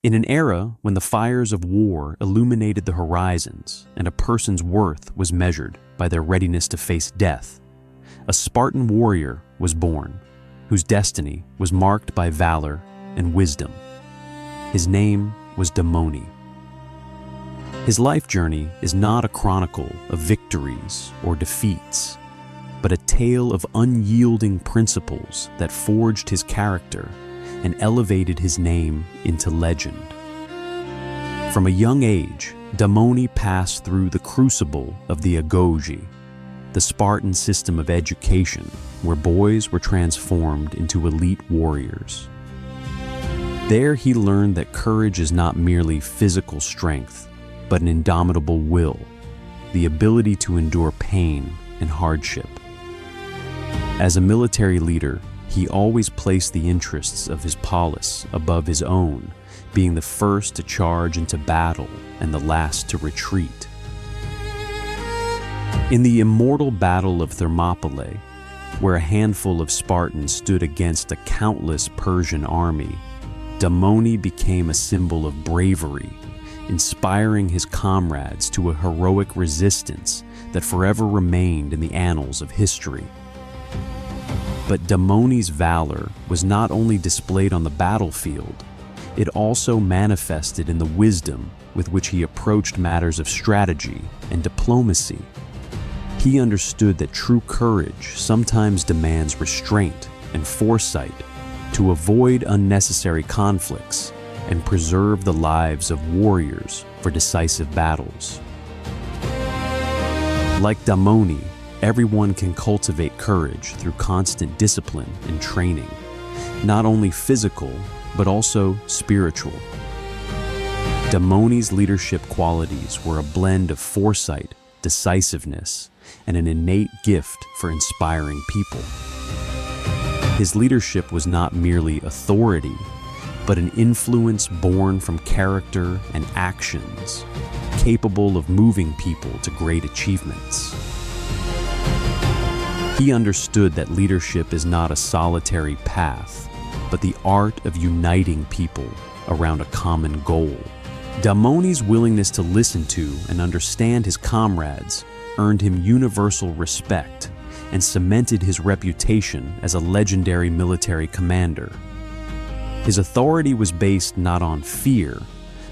In an era when the fires of war illuminated the horizons and a person's worth was measured by their readiness to face death, a Spartan warrior was born, whose destiny was marked by valor and wisdom. His name was Damonios. His life journey is not a chronicle of victories or defeats, but a tale of unyielding principles that forged his character and elevated his name into legend. From a young age, Damonios passed through the crucible of the agoge, the Spartan system of education where boys were transformed into elite warriors. There he learned that courage is not merely physical strength, but an indomitable will, the ability to endure pain and hardship. As a military leader, he always placed the interests of his polis above his own, being the first to charge into battle and the last to retreat. In the immortal Battle of Thermopylae, where a handful of Spartans stood against a countless Persian army, Damonios became a symbol of bravery, inspiring his comrades to a heroic resistance that forever remained in the annals of history. But Damonios' valor was not only displayed on the battlefield, it also manifested in the wisdom with which he approached matters of strategy and diplomacy. He understood that true courage sometimes demands restraint and foresight to avoid unnecessary conflicts and preserve the lives of warriors for decisive battles. Like Damonios, everyone can cultivate courage through constant discipline and training, not only physical, but also spiritual. Damonios' leadership qualities were a blend of foresight, decisiveness, and an innate gift for inspiring people. His leadership was not merely authority, but an influence born from character and actions, capable of moving people to great achievements. He understood that leadership is not a solitary path, but the art of uniting people around a common goal. Damonios' willingness to listen to and understand his comrades earned him universal respect and cemented his reputation as a legendary military commander. His authority was based not on fear,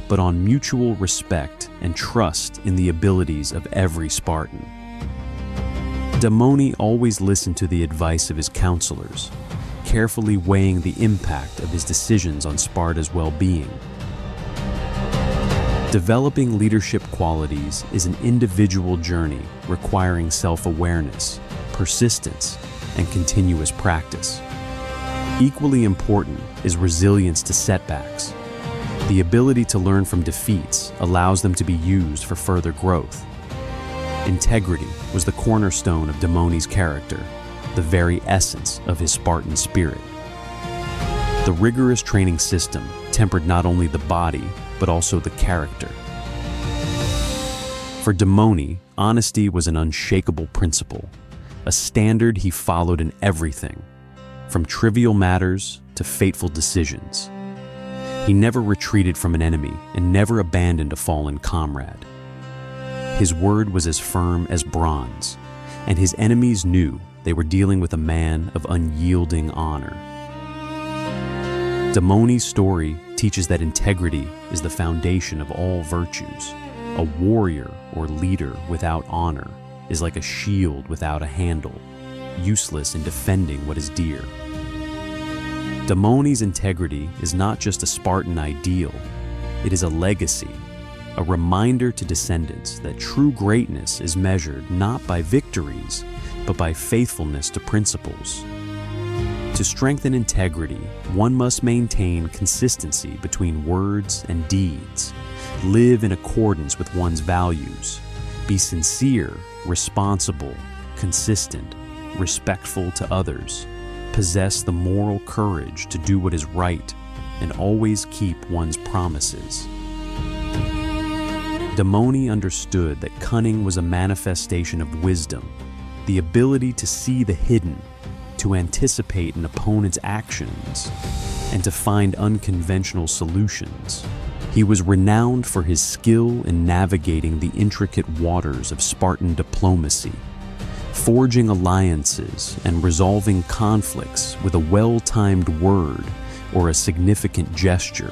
but on mutual respect and trust in the abilities of every Spartan. Damonios always listened to the advice of his counselors, carefully weighing the impact of his decisions on Sparta's well-being. Developing leadership qualities is an individual journey requiring self-awareness, persistence, and continuous practice. Equally important is resilience to setbacks. The ability to learn from defeats allows them to be used for further growth. Integrity was the cornerstone of Damonios' character, the very essence of his Spartan spirit. The rigorous training system tempered not only the body, but also the character. For Damonios, honesty was an unshakable principle, a standard he followed in everything, from trivial matters to fateful decisions. He never retreated from an enemy and never abandoned a fallen comrade. His word was as firm as bronze, and his enemies knew they were dealing with a man of unyielding honor. Damonios' story teaches that integrity is the foundation of all virtues. A warrior or leader without honor is like a shield without a handle, useless in defending what is dear. Damonios' integrity is not just a Spartan ideal, it is a legacy, a reminder to descendants that true greatness is measured not by victories, but by faithfulness to principles. To strengthen integrity, one must maintain consistency between words and deeds, live in accordance with one's values, be sincere, responsible, consistent, respectful to others, possess the moral courage to do what is right, and always keep one's promises. Damonios understood that cunning was a manifestation of wisdom, the ability to see the hidden, to anticipate an opponent's actions, and to find unconventional solutions. He was renowned for his skill in navigating the intricate waters of Spartan diplomacy, forging alliances and resolving conflicts with a well-timed word or a significant gesture.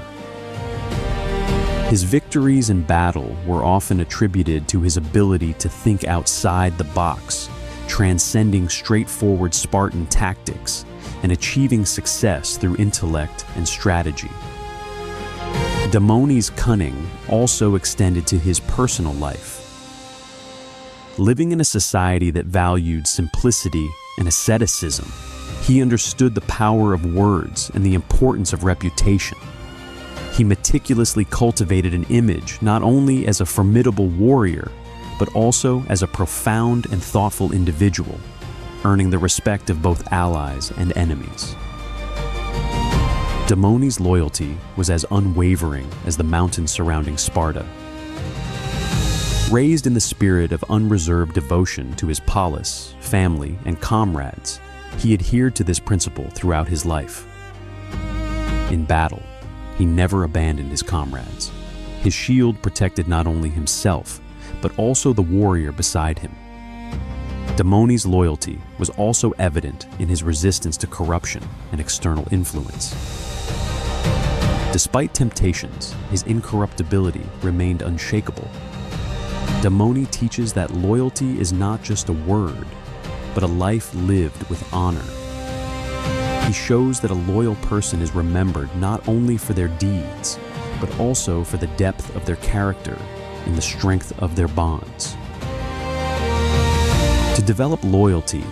His victories in battle were often attributed to his ability to think outside the box, transcending straightforward Spartan tactics and achieving success through intellect and strategy. Damonios' cunning also extended to his personal life. Living in a society that valued simplicity and asceticism, he understood the power of words and the importance of reputation. He meticulously cultivated an image not only as a formidable warrior, but also as a profound and thoughtful individual, earning the respect of both allies and enemies. Demonios' loyalty was as unwavering as the mountains surrounding Sparta. Raised in the spirit of unreserved devotion to his polis, family, and comrades, he adhered to this principle throughout his life. In battle, he never abandoned his comrades. His shield protected not only himself, but also the warrior beside him. Damonios' loyalty was also evident in his resistance to corruption and external influence. Despite temptations, his incorruptibility remained unshakable. Damonios teaches that loyalty is not just a word, but a life lived with honor. He shows that a loyal person is remembered not only for their deeds, but also for the depth of their character and the strength of their bonds. To develop loyalty,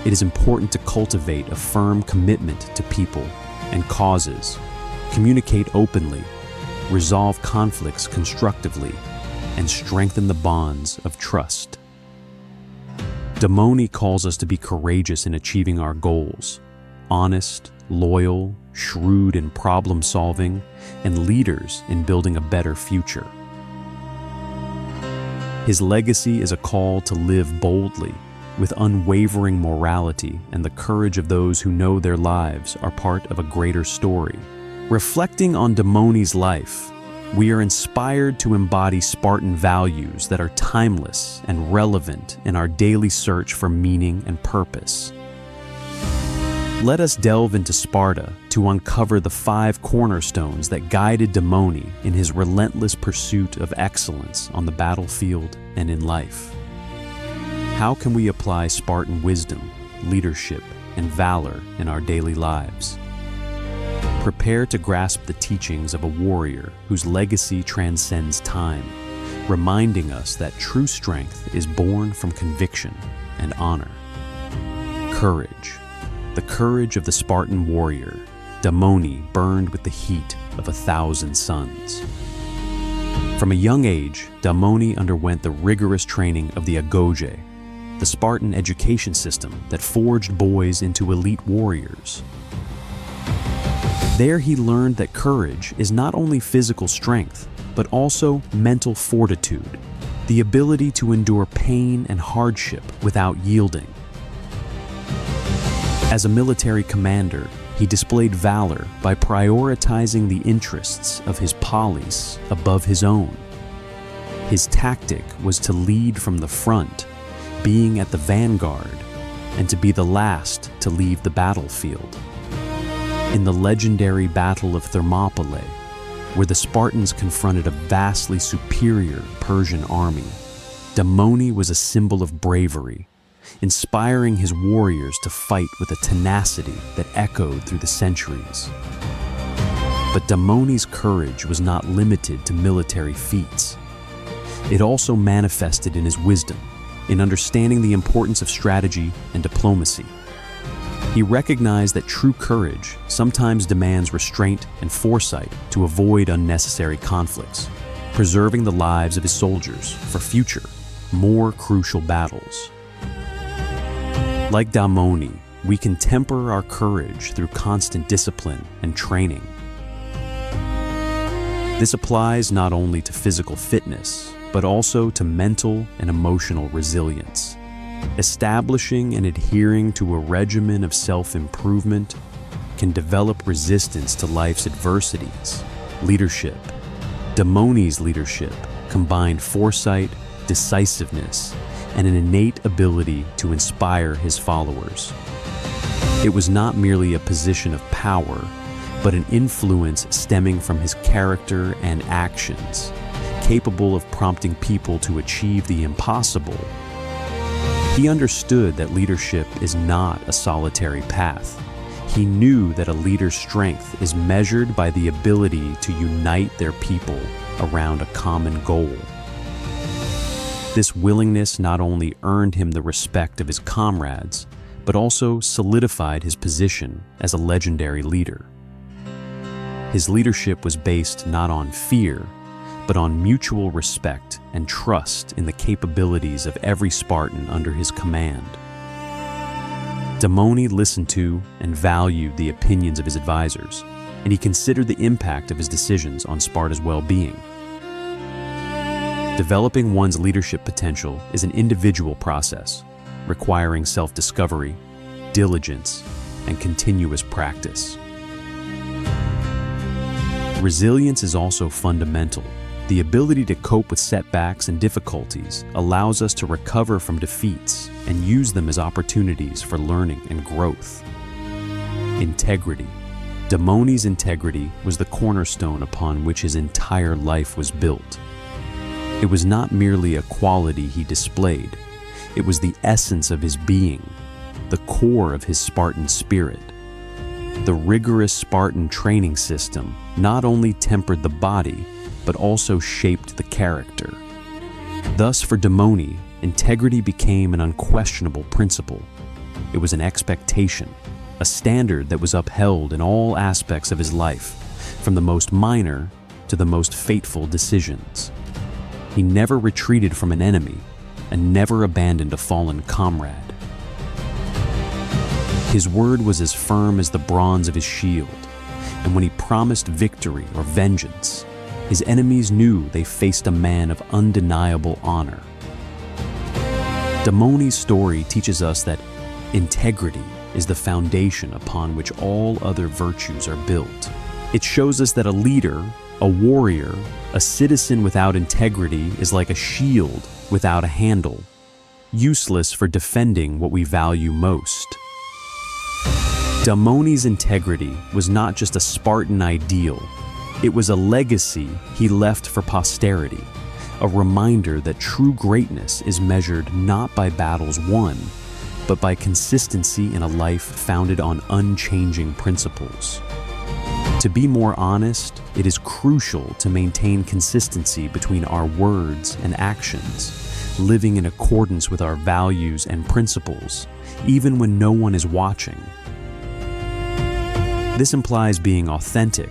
it is important to cultivate a firm commitment to people and causes, communicate openly, resolve conflicts constructively, and strengthen the bonds of trust. Damonios calls us to be courageous in achieving our goals, honest, loyal, shrewd in problem-solving, and leaders in building a better future. His legacy is a call to live boldly, with unwavering morality and the courage of those who know their lives are part of a greater story. Reflecting on Damonios' life, we are inspired to embody Spartan values that are timeless and relevant in our daily search for meaning and purpose. Let us delve into Sparta to uncover the 5 cornerstones that guided Damonios in his relentless pursuit of excellence on the battlefield and in life. How can we apply Spartan wisdom, leadership, and valor in our daily lives? Prepare to grasp the teachings of a warrior whose legacy transcends time, reminding us that true strength is born from conviction and honor. Courage. The courage of the Spartan warrior, Damonios burned with the heat of 1,000 suns. From a young age, Damonios underwent the rigorous training of the agoge, the Spartan education system that forged boys into elite warriors. There he learned that courage is not only physical strength, but also mental fortitude, the ability to endure pain and hardship without yielding. As a military commander, he displayed valor by prioritizing the interests of his polis above his own. His tactic was to lead from the front, being at the vanguard, and to be the last to leave the battlefield. In the legendary Battle of Thermopylae, where the Spartans confronted a vastly superior Persian army, Damonios was a symbol of bravery, inspiring his warriors to fight with a tenacity that echoed through the centuries. But Damonios' courage was not limited to military feats. It also manifested in his wisdom, in understanding the importance of strategy and diplomacy. He recognized that true courage sometimes demands restraint and foresight to avoid unnecessary conflicts, preserving the lives of his soldiers for future, more crucial battles. Like Damonios, we can temper our courage through constant discipline and training. This applies not only to physical fitness, but also to mental and emotional resilience. Establishing and adhering to a regimen of self-improvement can develop resistance to life's adversities, leadership, Demonios' leadership combined foresight, decisiveness, and an innate ability to inspire his followers. It was not merely a position of power, but an influence stemming from his character and actions, capable of prompting people to achieve the impossible. He understood that leadership is not a solitary path. He knew that a leader's strength is measured by the ability to unite their people around a common goal. This willingness not only earned him the respect of his comrades, but also solidified his position as a legendary leader. His leadership was based not on fear, but on mutual respect and trust in the capabilities of every Spartan under his command. Damonios listened to and valued the opinions of his advisors, and he considered the impact of his decisions on Sparta's well-being. Developing one's leadership potential is an individual process, requiring self-discovery, diligence, and continuous practice. Resilience is also fundamental. The ability to cope with setbacks and difficulties allows us to recover from defeats and use them as opportunities for learning and growth. Integrity. Damonios' integrity was the cornerstone upon which his entire life was built. It was not merely a quality he displayed, it was the essence of his being, the core of his Spartan spirit. The rigorous Spartan training system not only tempered the body, but also shaped the character. Thus, for Demonios, integrity became an unquestionable principle. It was an expectation, a standard that was upheld in all aspects of his life, from the most minor to the most fateful decisions. He never retreated from an enemy and never abandoned a fallen comrade. His word was as firm as the bronze of his shield, and when he promised victory or vengeance, his enemies knew they faced a man of undeniable honor. Damonios' story teaches us that integrity is the foundation upon which all other virtues are built. It shows us that a leader, a warrior, a citizen without integrity is like a shield without a handle, useless for defending what we value most. Damonios' integrity was not just a Spartan ideal, it was a legacy he left for posterity, a reminder that true greatness is measured not by battles won, but by consistency in a life founded on unchanging principles. To be more honest, it is crucial to maintain consistency between our words and actions, living in accordance with our values and principles, even when no one is watching. This implies being authentic,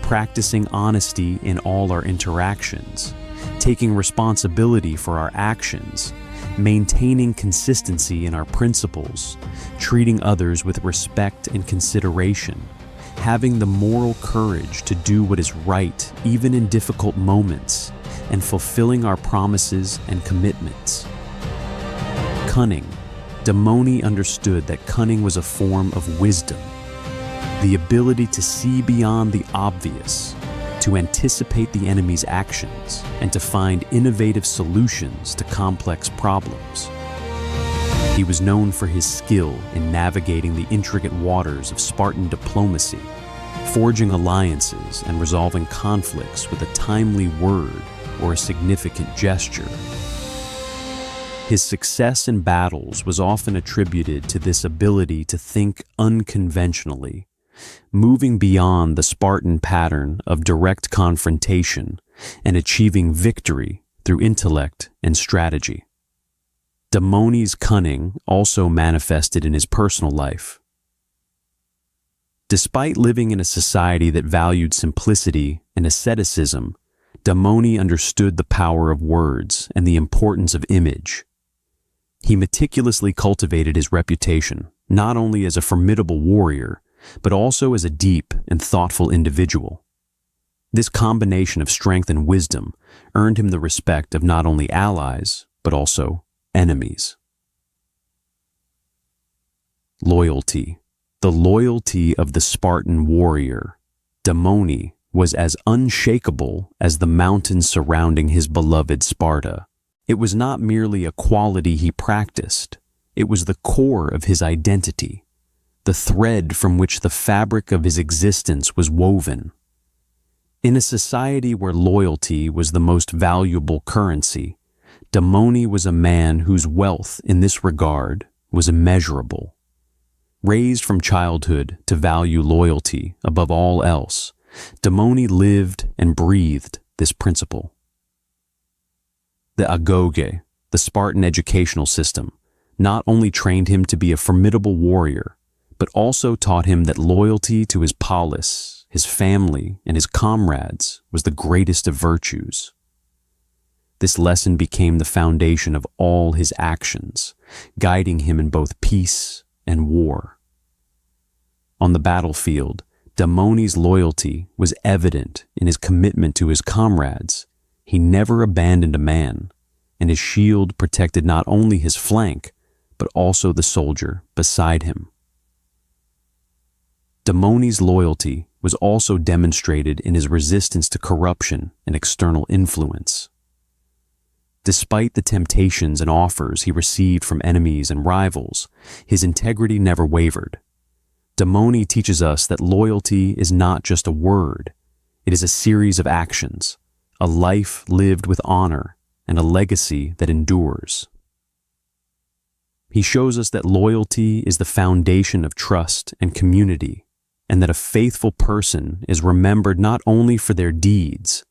practicing honesty in all our interactions, taking responsibility for our actions, maintaining consistency in our principles, treating others with respect and consideration, having the moral courage to do what is right even in difficult moments, and fulfilling our promises and commitments. Cunning. Damonios understood that cunning was a form of wisdom, the ability to see beyond the obvious, to anticipate the enemy's actions, and to find innovative solutions to complex problems. He was known for his skill in navigating the intricate waters of Spartan diplomacy, forging alliances and resolving conflicts with a timely word or a significant gesture. His success in battles was often attributed to this ability to think unconventionally, moving beyond the Spartan pattern of direct confrontation and achieving victory through intellect and strategy. Damonios' cunning also manifested in his personal life. Despite living in a society that valued simplicity and asceticism, Damonios understood the power of words and the importance of image. He meticulously cultivated his reputation, not only as a formidable warrior, but also as a deep and thoughtful individual. This combination of strength and wisdom earned him the respect of not only allies, but also enemies. Loyalty. The loyalty of the Spartan warrior. Damonios was as unshakable as the mountains surrounding his beloved Sparta. It was not merely a quality he practiced, it was the core of his identity, the thread from which the fabric of his existence was woven. In a society where loyalty was the most valuable currency, Damoni was a man whose wealth in this regard was immeasurable. Raised from childhood to value loyalty above all else, Damoni lived and breathed this principle. The agoge, the Spartan educational system, not only trained him to be a formidable warrior, but also taught him that loyalty to his polis, his family, and his comrades was the greatest of virtues. This lesson became the foundation of all his actions, guiding him in both peace and war. On the battlefield, Damoni's loyalty was evident in his commitment to his comrades. He never abandoned a man, and his shield protected not only his flank, but also the soldier beside him. Damoni's loyalty was also demonstrated in his resistance to corruption and external influence. Despite the temptations and offers he received from enemies and rivals, his integrity never wavered. Damoni teaches us that loyalty is not just a word, it is a series of actions, a life lived with honor, and a legacy that endures. He shows us that loyalty is the foundation of trust and community, and that a faithful person is remembered not only for their deeds,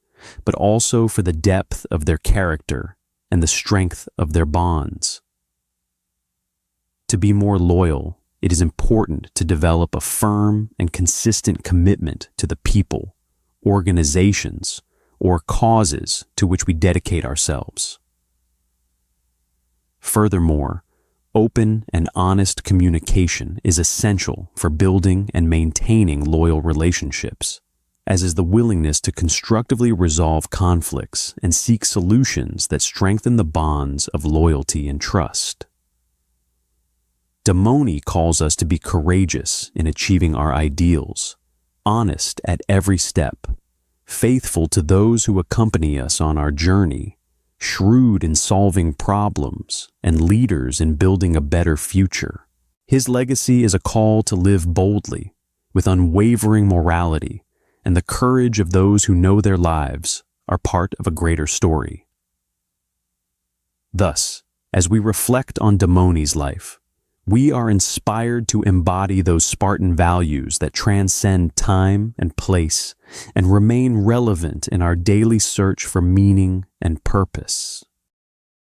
but also for the depth of their character and the strength of their bonds. To be more loyal, it is important to develop a firm and consistent commitment to the people, organizations, or causes to which we dedicate ourselves. Furthermore, open and honest communication is essential for building and maintaining loyal relationships, as is the willingness to constructively resolve conflicts and seek solutions that strengthen the bonds of loyalty and trust. Damoni calls us to be courageous in achieving our ideals, honest at every step, faithful to those who accompany us on our journey, shrewd in solving problems, and leaders in building a better future. His legacy is a call to live boldly, with unwavering morality, and the courage of those who know their lives are part of a greater story. Thus, as we reflect on Damoni's life, we are inspired to embody those Spartan values that transcend time and place and remain relevant in our daily search for meaning and purpose.